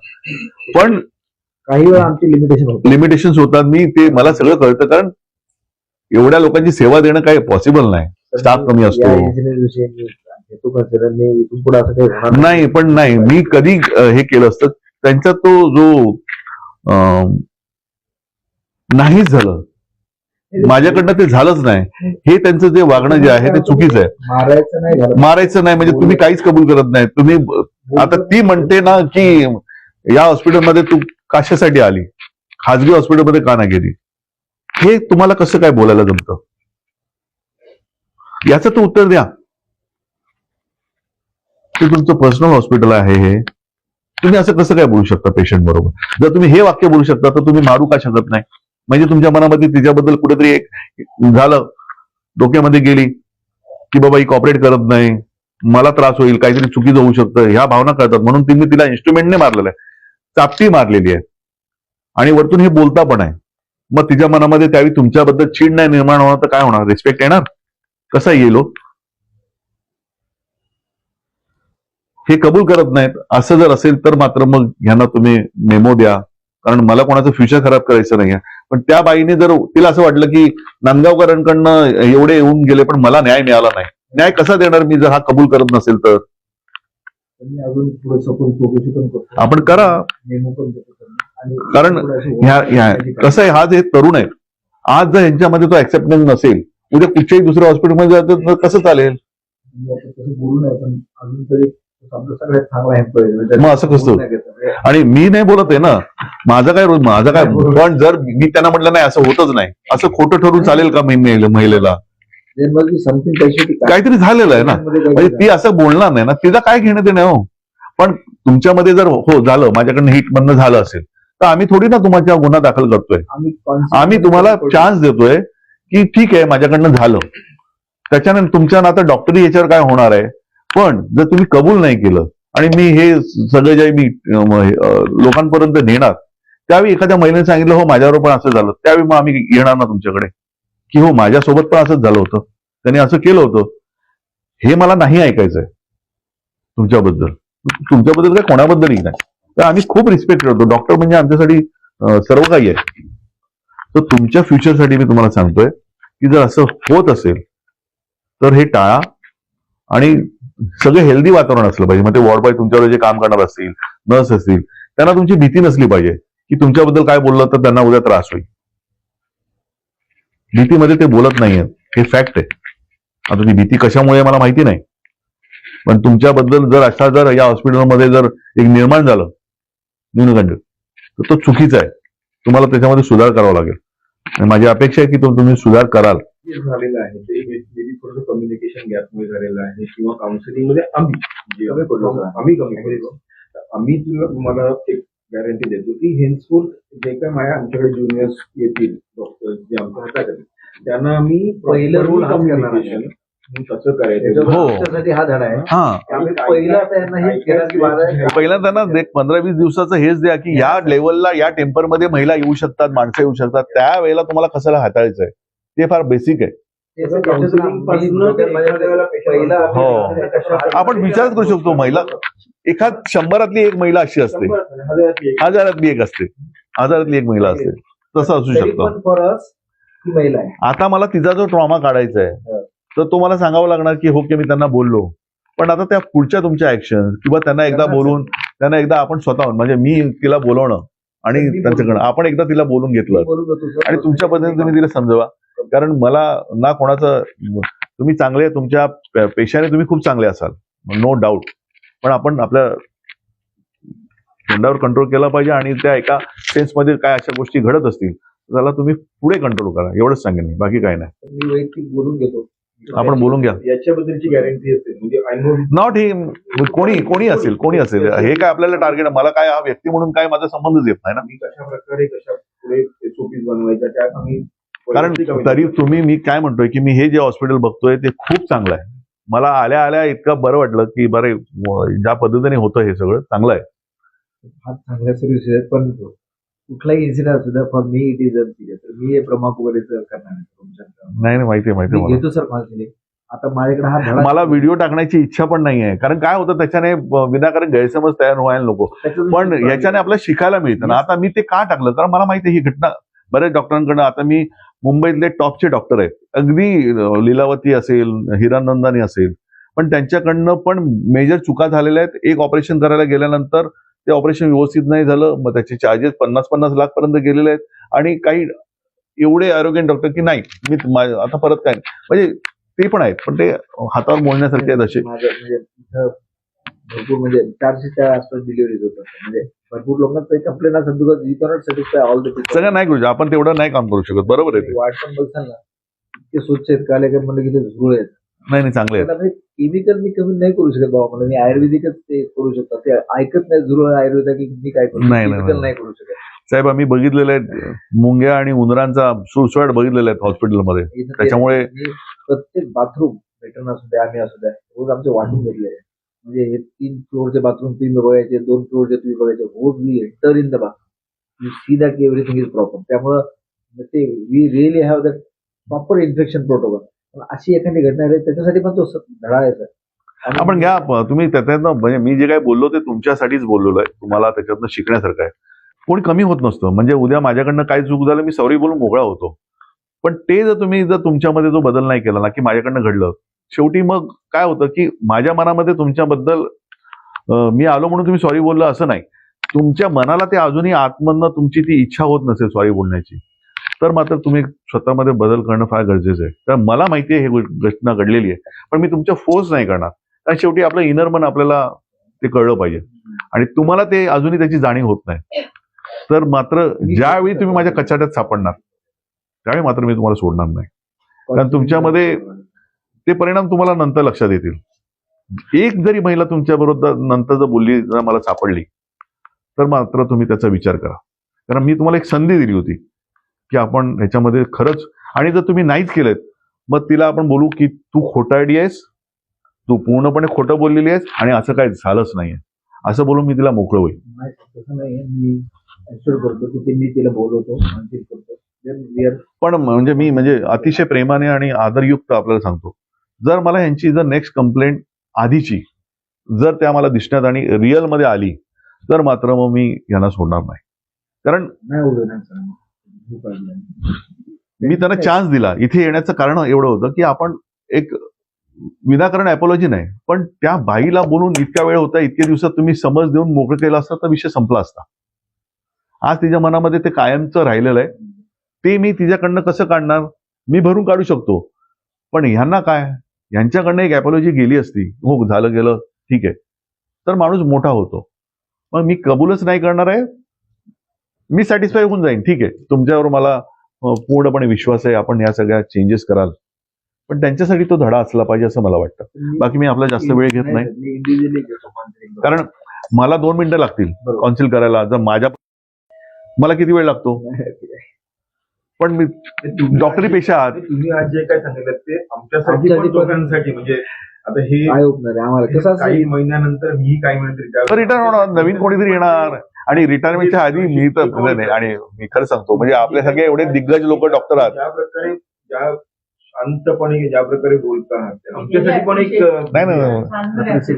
A: पण
C: काही वेळा आमची
A: लिमिटेशन्स होतात. मी ते मला सगळं कळतं, कारण एवढ्या लोकांची सेवा देणं काही पॉसिबल नाही, स्टाफ कमी असतो. नाही, पण नाही, मी कधी हे केलं असतं. त्यांचा तो जो नाहीच झालं, माझ्याकडनं ते झालंच नाही, हे त्यांचं जे वागणं जे आहे ते चुकीचं आहे. मारायचं नाही म्हणजे तुम्ही काहीच कबूल करत नाही. तुम्ही आता ती म्हणते ना की या हॉस्पिटलमध्ये तू कशासाठी आली, खाजगी हॉस्पिटलमध्ये का नाही गेली, हे तुम्हाला कसं काय बोलायला जमतं? याचं तर उत्तर द्या. ते तुमचं पर्सनल हॉस्पिटल आहे, हे तुम्ही असं कसं काय बोलू शकता पेशंट बरोबर? जर तुम्ही हे वाक्य बोलू शकता तर तुम्ही मारू का शकत नाही? म्हणजे तुमच्या मनामध्ये तिच्याबद्दल कुठेतरी एक झालं, डोक्यामध्ये गेली की बाबा ही कॉपरेट करत नाही, मला त्रास होईल, काहीतरी चुकीचं होऊ शकतं, ह्या भावना कळतात. म्हणून तुम्ही तिला इन्स्ट्रुमेंटने मारलेलं आहे, चापटी मारलेली आहे आणि वरतून हे बोलता पण आहे. मग तिच्या मनामध्ये त्यावेळी तुमच्याबद्दल चीड नाही निर्माण होणार तर काय होणार? रिस्पेक्ट येणार? कसा येईल? हे कबूल करत नाहीत. असं जर असेल तर मात्र मग ह्यांना तुम्ही मेमो द्या, कारण मला कोणाचं फ्युचर खराब करायचं नाही. पण त्या बाईने जर तिला असं वाटलं की नांदगावकरांकडनं एवढे येऊन गेले पण मला न्याय मिळाला नाही, न्याय कसा देणार मी जर हा कबूल करत नसेल तर? आपण करा, कारण कसं आहे, हा जे तरुण आहे, आज जर यांच्यामध्ये तो ऍक्सेप्टन्स नसेल, उद्या कुठच्याही दुसऱ्या हॉस्पिटलमध्ये जातं तर कसं चालेल? मग असं कसं? आणि मी नाही बोलत आहे ना, माझं काय पण जर मी त्यांना म्हटलं नाही असं होतच नाही, असं खोटं ठरून चालेल का महिलेला? काहीतरी झालेलं आहे ना, म्हणजे ती असं बोलणार नाही ना, तिला काय घेणं देणं हो. पण तुमच्यामध्ये जर हो झालं, माझ्याकडनं हिट मधनं झालं असेल तर आम्ही थोडी ना तुमच्या गुन्हा दाखल करतोय. आम्ही तुम्हाला चान्स देतोय की ठीक आहे माझ्याकडनं झालं, त्याच्यानंतर तुमच्या आता डॉक्टरी याच्यावर काय होणार आहे. पण जर तुम्ही कबूल नाही केलं आणि मी हे सगळं जे मी लोकांपर्यंत नेणार, त्यावेळी एखाद्या महिलेने सांगितलं हो माझ्यावर पण असं झालं, त्यावेळी मग आम्ही येणार ना तुमच्याकडे की हो माझ्यासोबत पण असंच झालं होतं, त्यांनी असं केलं होतं. हे मला नाही ऐकायचंय तुमच्याबद्दल. तुमच्याबद्दल काय कोणाबद्दलही नाही. तर आम्ही खूप रिस्पेक्ट करतो. डॉक्टर म्हणजे आमच्यासाठी सर्व काही आहे. तर तुमच्या फ्युचरसाठी मी तुम्हाला सांगतोय की जर असं होत असेल तर हे टाळा आणि सगळं हेल्दी वातावरण असलं पाहिजे. मग ते वॉर्ड बॉय तुमच्यावर जे काम करणार असतील, नर्स असतील, त्यांना तुमची भीती नसली पाहिजे की तुमच्याबद्दल काय बोललं तर त्यांना उद्या त्रास होईल. भीतीमध्ये ते बोलत नाहीये, हे फॅक्ट आहे. आता ती भीती कशामुळे मला माहिती नाही, पण तुमच्याबद्दल जर या हॉस्पिटलमध्ये जर एक निर्माण झालं न्यूनगंड, तर तो चुकीचा आहे. तुम्हाला त्याच्यामध्ये सुधार करावा लागेल आणि माझी अपेक्षा आहे की तुम्ही सुधार कराल.
C: जे झालेलं आहे ते मेबी थोडंसं कम्युनिकेशन गॅपमुळे झालेलं आहे किंवा काउन्सिलिंग मध्ये आम्ही कमी पडलो. आम्ही तुम्हाला एक गॅरंटी देतो की हेन्सफोर्थ जे काय माझ्या आमच्याकडे ज्युनियर्स येतील डॉक्टर जे आमच्या हातात आहेत, त्यांना आम्ही
D: पहिलं rule हाच करणार आहे.
C: कम्युनिकेशन कसं करायचं.
A: हो.
D: त्याच्यासाठी हा धडा आहे.
A: हा,
D: आम्ही पहिला त्यांना हे केलं की
A: पहिल्यांदा ना 15-20 दिवसाचं हेच द्या की या लेवलला या टेम्परमध्ये महिला येऊ शकतात, माणसं येऊ शकतात. त्यावेळेला तुम्हाला कशाला हाताळायचं आहे ते फार बेसिक आहे. हो. आपण विचारच करू शकतो. महिला एखाद 100रातली एक महिला अशी असते, 1000रातली एक असते, 1000रातली एक महिला असते, तसं असू शकतं.
D: महिला आहे.
A: आता मला तिचा जो ट्रॉमा काढायचा आहे तर तो मला सांगावं लागणार की हो की मी त्यांना बोललो, पण आता त्या पुढच्या तुमच्या ऍक्शन किंवा त्यांना एकदा बोलून त्यांना एकदा आपण स्वतःहून म्हणजे मी तिला बोलवणं आणि त्यांच्याकडनं आपण एकदा तिला बोलून घेतलं आणि तुमच्या पद्धतीने तुम्ही तिला समजवा. कारण मला ना कोणाचं तुम्ही चांगले तुमच्या पेशाने तुम्ही खूप चांगले असाल, नो डाऊट, पण आपण आपल्या तोंडावर कंट्रोल केला पाहिजे आणि त्या एका सेन्समध्ये काय अशा गोष्टी घडत असतील त्याला तुम्ही पुढे कंट्रोल करा. एवढंच सांगेन मी, बाकी काय नाही.
D: मी वैयक्तिक बोलून घेतो.
A: आपण बोलून घ्या.
C: याच्याबद्दलची गॅरंटी असेल म्हणजे आय नो
A: नॉट ही कोणी असेल हे काय आपल्याला टार्गेट आहे. मला काय हा व्यक्ती म्हणून काय माझा संबंधच येत नाही ना.
C: मी कशा पुढे एसओपीज बनवायच्या त्या आम्ही
A: कारण तरी तुम्ही मी काय म्हणतोय की मी हे जे हॉस्पिटल बघतोय ते खूप चांगलं आहे. मला आल्या आल्या इतकं बरं वाटलं की बरं ज्या पद्धतीने होतं हे सगळं चांगलं आहे.
D: फार चांगल्या सर्व्हिसेस आहेत, पण कुठलाही इन्सिडेंट असू द्या फॉर मी इट इज तर मी हे प्रमाक वगैरे करणार आहे तुमच्या.
A: नाही माहिती आहे
D: मी
A: मला.
D: घेतो सर माझे. आता माझ्याकडे हा धडा
A: मला व्हिडिओ टाकण्याची इच्छा पण नाही आहे. कारण काय होतं त्याच्याने विनाकारण गैरसमज तयार व्हायला नको. पण याच्याने आपल्याला शिकायला मिळतं ना. आता मी ते का टाकलं कारण मला माहिती आहे ही घटना बऱ्याच डॉक्टरांकडनं. आता मी मुंबईतले टॉपचे डॉक्टर आहेत, अगदी लीलावती असेल, हिरानंदानी असेल, पण त्यांच्याकडनं पण मेजर चुका झालेल्या आहेत. एक ऑपरेशन करायला गेल्यानंतर ते ऑपरेशन व्यवस्थित नाही झालं, मग त्याचे चार्जेस 50-50 लाख पर्यंत गेलेले आहेत. आणि काही एवढे आरोग्य डॉक्टर की नाही मी आता परत काय म्हणजे ते पण आहेत, पण ते हातावर मोडण्यासारखे आहेत असे.
D: माझं म्हणजे इथं भरपूर म्हणजे 400च्या आसपास डिलिव्हरीज होतात. म्हणजे भरपूर लोकांचं कंप्लेंट असतात because you cannot satisfy all the people.
A: सगळं नाही करू आपण तेवढं नाही काम करू शकत. बरोबर आहे ते.
D: वाट पण बघताल ना इतके स्वच्छ आहेत काले काय म्हणलं की झुरळ आहेत.
A: नाही चांगले आहेत.
D: म्हणजे केमिकल मी कमी नाही करू शकत बाबा, मला मी आयुर्वेदिकच ते करू शकतो. ते ऐकत नाही झुरळ आयुर्वेदिक मी काय करू
A: नाही,
D: केमिकल नाही करू शकत.
A: साहेब आम्ही बघितलेले आहेत मुंग्या आणि उंदरांचा सुळसुळाट बघितलेला आहेत हॉस्पिटलमध्ये.
D: इथं ते-
A: त्याच्यामुळे
D: मी प्रत्येक बाथरूम वेटरन असू द्या आम्ही असू द्या रोज आमचे वाटून घेतले आहे. म्हणजे हे 3 फ्लोअरचे बाथरूम तुम्ही बघायचे, 2 फ्लोअरचे तुम्ही बघायचे. रोज we enter in the bathroom you see that everything is proper. त्यामुळं ते we really have that proper infection protocol. अशी एखादी घटना आहे त्याच्यासाठी पण तो धडा आहे सर.
A: आपण घ्या तुम्ही त्याच्यातनं म्हणजे मी जे काही बोललो ते तुमच्यासाठीच बोललेलो आहे. तुम्हाला त्याच्यातनं शिकण्यासारखं आहे. कोणी कमी होत नसतं. म्हणजे उद्या माझ्याकडनं काय चूक झालं मी सॉरी बोलून मोकळा होतो. पण ते जर तुमच्यामध्ये जो बदल नाही केला ना की माझ्याकडनं घडलं, शेवटी मग काय होतं की माझ्या मनामध्ये तुमच्याबद्दल मी आलो म्हणून तुम्ही सॉरी बोलला असं नाही. तुमच्या मनाला ते अजूनही आतमधनं तुमची ती इच्छा होत नसेल सॉरी बोलण्याची, तर मात्र तुम्ही स्वतःमध्ये बदल करणं फार गरजेचं आहे. तर मला माहिती आहे हे घटना घडलेली आहे, पण मी तुमच्या फोर्स नाही करणार. कारण शेवटी आपलं इनर मन आपल्याला ते कळलं पाहिजे आणि तुम्हाला ते अजूनही त्याची जाणीव होत नाही. तर मात्र ज्यावेळी तुम्ही माझ्या कचाट्यात सापडणार त्यावेळी मात्र मी तुम्हाला सोडणार नाही. कारण तुमच्यामध्ये ते परिणाम तुम्हाला नंतर लक्षात येतील. एक जरी महिला तुमच्या बरोबर नंतर जर बोलली जर मला सापडली तर मात्र तुम्ही त्याचा विचार करा. कारण मी तुम्हाला एक संधी दिली होती की आपण ह्याच्यामध्ये खरंच, आणि जर तुम्ही नाहीच केलं मग तिला आपण बोलू की तू खोटारडी आहेस, तू पूर्णपणे खोटं बोललेली आहेस आणि असं काही झालंच नाहीये असं बोलून मी तिला मोकळं होईल.
D: नाही तसं नाही. मी ऍश्युअर करतो की ते मी तिला बोलवतो आणि ते करतो.
A: पण म्हणजे अतिशय प्रेमाने आणि आदरयुक्त आपल्याला सांगतो, जर मला ह्यांची जर नेक्स्ट कंप्लेंट आधीची जर त्या मला दिसण्यात आणि रिअलमध्ये आली तर मात्र मग मी यांना सोडणार नाही. कारण
C: नाही उडू नाही सर भूक लागली.
A: मी त्यांना चान्स दिला. इथे येण्याचं कारण एवढं होतं की आपण एक विनाकारण अपोलॉजी नाही, पण त्या बाईला बोलून इतक्या वेळ होता, इतक्या दिवसात तुम्ही समज देऊन मोकळं केलं असतं तर विषय संपला असता. आज तिच्या मनामध्ये ते कायमचं राहिलेलं आहे. ते मी तिच्याकडनं कसं काढणार? मी भरून काढू शकतो, पण ह्यांना काय, यांच्याकडनं एक अपोलॉजी गेली असती, हो झालं गेलं ठीक आहे, तर माणूस मोठा होतो. मग मी कबूलच नाही करणार आहे. मी सॅटिस्फाय होऊन जाईन, ठीक आहे, तुमच्यावर मला पूर्णपणे विश्वास आहे, आपण या सगळ्या चेंजेस कराल, पण त्यांच्यासाठी तो धडा असला पाहिजे असं मला वाटतं. बाकी मी आपला जास्त वेळ घेत नाही,
C: मी इंडिव्हिज्युअली घेतो counseling.
A: कारण मला 2 मिनिटं लागतील
C: बरोबर.
A: काउन्सिल करायला. जर मला किती वेळ लागतो? पण मी डॉक्टरी पेशा आहात.
E: तुम्ही आज जे काय सांगितलं ते आमच्यासाठी
C: आमच्यासाठी
E: पण दोघांसाठी म्हणजे आता हे
C: काय होणार आहे आम्हाला कसं
E: काही
C: असेल
E: महिन्यानंतर मी काही
A: तर रिटायर होणार, नवीन कोणीतरी येणार, आणि रिटायरमेंटच्या आधी मी तर नाही. आणि मी खरं सांगतो, म्हणजे आपले सगळे एवढे दिग्गज लोक डॉक्टर आहात.
E: ज्या प्रकारे ज्या शांतपणे ज्या प्रकारे बोलतात ते आमच्यासाठी पण एक
A: नाही नाही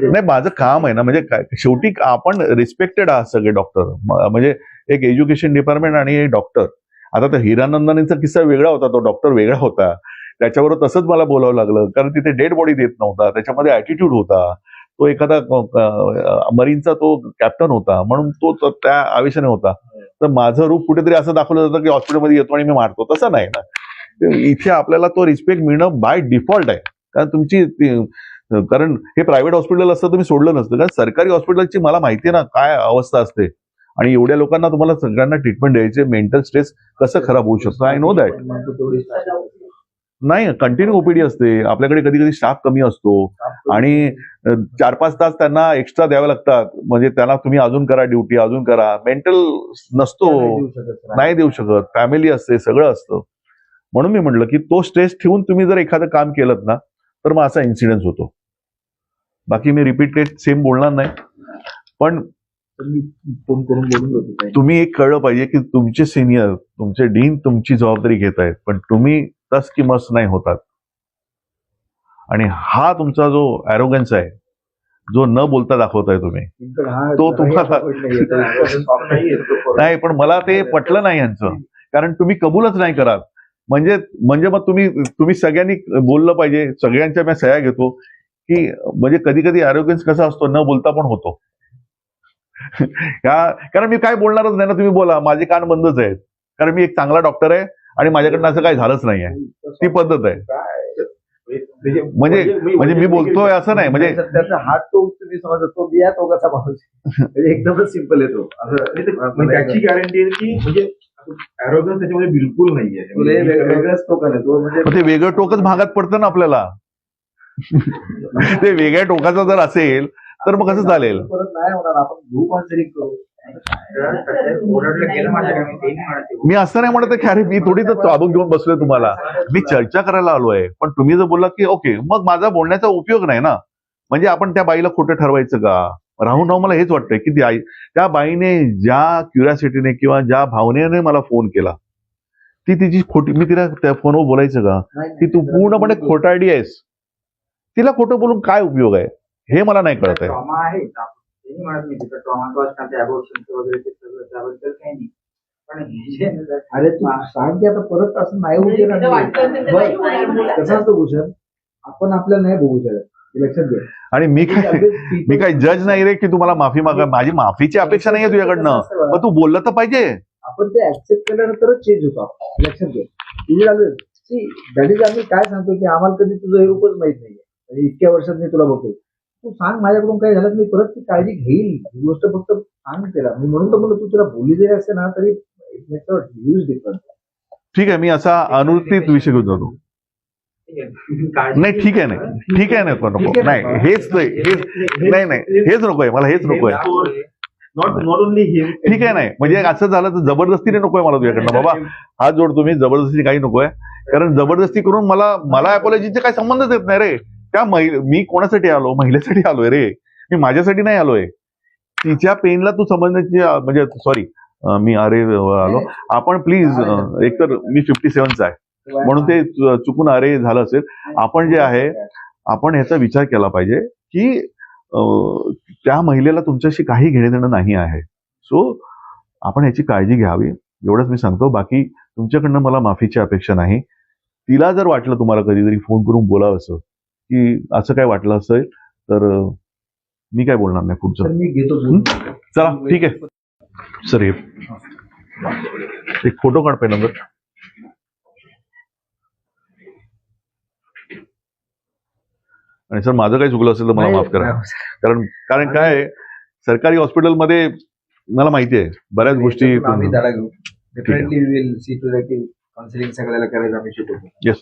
A: नाही, माझं काम आहे ना, म्हणजे काय शेवटी आपण रिस्पेक्टेड आहात सगळे डॉक्टर. म्हणजे एक एज्युकेशन डिपार्टमेंट आणि डॉक्टर. आता तर हिरानंदानीचा किस्सा वेगळा होता, तो डॉक्टर वेगळा होता, त्याच्यावर तसंच मला बोलावं लागलं, कारण तिथे डेड बॉडी देत नव्हता, त्याच्यामध्ये ॲटिट्यूड होता, तो एखादा मरीनचा तो कॅप्टन होता, म्हणून तो त्या आवेशाने होता. तर माझं रूप कुठेतरी असं दाखवलं जातं की हॉस्पिटलमध्ये येतो आणि मी मारतो, तसं नाही ना. इथे आपल्याला तो रिस्पेक्ट मिळणं बाय डिफॉल्ट आहे. कारण हे प्रायव्हेट हॉस्पिटल असतं तर मी सोडलं नसतं, कारण सरकारी हॉस्पिटलची मला माहिती आहे ना काय अवस्था असते, आणि एवढ्या लोकांना तुम्हाला सगळ्यांना ट्रीटमेंट द्यायचे, मेंटल स्ट्रेस कसं खराब होऊ शकतो, आय नो दॅट. नाही, कंटिन्यू ओपीडी असते आपल्याकडे, कधी कधी स्टाफ कमी असतो आणि 4-5 तास त्यांना एक्स्ट्रा द्यावे लागतात, म्हणजे त्यांना तुम्ही अजून करा ड्युटी, अजून करा. मेंटल नसतो, नाही देऊ शकत, फॅमिली असते, सगळं असतं. म्हणून मी म्हटलं की तो स्ट्रेस ठेवून तुम्ही जर एखादं काम केलं ना तर मग असा इन्सिडेन्स होतो. बाकी मी रिपीटेड सेम बोलणार नाही, पण
C: फोन करून बोलून घेतो.
A: तुम्ही एक कळलं पाहिजे की तुमचे सिनियर, तुमचे डीन तुमची जबाबदारी घेत आहेत, पण तुम्ही तस की मस नाही होतात. आणि हा तुमचा जो ॲरोगन्स आहे, जो न बोलता दाखवताय तुम्ही, तो तुम्हाला नाही, पण मला ते पटलं नाही यांचं, कारण तुम्ही कबूलच नाही कराल. म्हणजे मग तुम्ही सगळ्यांनी बोललं पाहिजे, सगळ्यांच्या मी सह्या घेतो की म्हणजे कधी कधी ॲरोगन्स कसा असतो, न बोलता पण होतो. कारण मी काय बोलणारच नाही ना, तुम्ही बोला, माझे कान बंदच आहेत, कारण मी एक चांगला डॉक्टर आहे आणि माझ्याकडनं असं काही झालंच नाहीये. ती पद्धत आहे. म्हणजे मी बोलतोय असं नाही, म्हणजे
C: त्याचा हात टोक तुम्ही समजत तो बिया टोकाचा माणूस एकदमच सिंपल येतो असं.
E: त्याची गॅरंटी आहे की म्हणजे ॲरोगन्स त्याच्यामध्ये बिलकुल नाहीये.
C: वेगळाच टोकाला तो म्हणजे
A: ते वेगळं टोकच भागात पडतं ना आपल्याला. ते वेगळ्या टोकाचं जर असेल तर मग कसं चालेल?
C: परत नाही होणार. आपण ग्रुप काउन्सिलिंग करू.
B: ओरडलं गेलं माझ्याकडे, मी ते नाही म्हणत आहे.
A: मी असं नाही म्हणत की अरे मी थोडी तर चाबूक घेऊन बसलोय तुम्हाला, मी चर्चा करायला आलोय. पण तुम्ही जर बोलला की ओके, मग माझा बोलण्याचा उपयोग नाही ना. म्हणजे आपण त्या बाईला खोटं ठरवायचं का? राहून मला हेच वाटतंय की त्या बाईने ज्या क्युरिओसिटीने किंवा ज्या भावनेने मला फोन केला, ती तिची खोटी, मी तिला त्या फोनवर बोलायचं का की तू पूर्णपणे खोटारडी आहेस? तिला खोटं बोलून काय उपयोग आहे हे मला नाही कळत आहे.
B: ट्रॉमा आहे, ते नाही म्हणत मी तिथं ट्रॉमा तो असतात, ते अबॉर्शनचं वगैरे ते सगळं, त्याबद्दल काही नाही. पण हे जे
C: अरे तू सांग की आता परत असं नाही होऊ
F: तिथं वाटलं असेल तर नाही होणार
C: शकत.
F: मुलाचं.
C: कसं असतं भूषण, आपण आपल्याला नाही बघू शकत, हे लक्षात घ्या.
A: आणि मी काय जज नाही रे की तुम्हाला माफी मागा. माझी माफीची अपेक्षा नाहीये तुझ्याकडनं, पण तू बोललं तर पाहिजे.
C: आपण ते ऍक्सेप्ट केल्यानंतरच चेंज होतो आपण. लक्षात घ्या. तुझी दॅट इज आम्ही काय सांगतो की आम्हाला कधी तुझं हे रूपच माहित नाहीये, म्हणजे इतक्या वर्षात मी तुला बघतोय. तू सांग माझ्याकडून काय झालं, मी परत ती काळजी घेईल. ही गोष्ट फक्त सांग त्याला. मी म्हणून तर म्हणलं तू तुला बोलली जरी असते ना तरी it makes a huge difference.
A: ठीक आहे, मी असा अनुचित विषय घेऊन जातो. नाही ठीक आहे, नाही ठीक आहे, नको नाही, हेच हेच नकोय मला, हेच नकोय.
E: नॉट ओनली हिम.
A: ठीक आहे, नाही म्हणजे असं झालं तर जबरदस्तीने नकोय मला तुझ्याकडनं. बाबा हात जोडतो मी, जबरदस्ती काही नकोय. कारण जबरदस्ती करून मला अपॉलॉजीचे काही संबंधच येत नाही रे. मी कोणासाठी आलो? महिलेसाठी आलोय रे, मी माझ्यासाठी नाही आलोय. तिच्या पेनला तू समजण्याची, म्हणजे सॉरी मी अरे आलो. आपण प्लीज, एकतर मी 57चा आहे म्हणून ते चुकून अरे झालं असेल. आपण जे आहे, आपण ह्याचा विचार केला पाहिजे की त्या महिलेला तुमच्याशी काही घेणे देणं नाही आहे. सो आपण याची काळजी घ्यावी एवढंच मी सांगतो. बाकी तुमच्याकडनं मला माफीची अपेक्षा नाही. तिला जर वाटलं तुम्हाला कधीतरी फोन करून बोलावं असं की असं काय वाटलं असेल तर मी काय बोलणार नाही पुढचं.
C: तर मी घेतो बोलून.
A: चला ठीक आहे सर. हे एक फोटो काढ पहिल्यांदा. आणि सर माझं काही चुकलं असेल तर मला माफ करा. कारण काय आहे, सरकारी हॉस्पिटलमध्ये मला माहिती आहे बऱ्याच गोष्टी.
D: आम्ही धडा घेऊ. Definitely will see to that की काउन्सिलिंग सगळ्याला करायचं आम्ही शिकवतो.
A: येस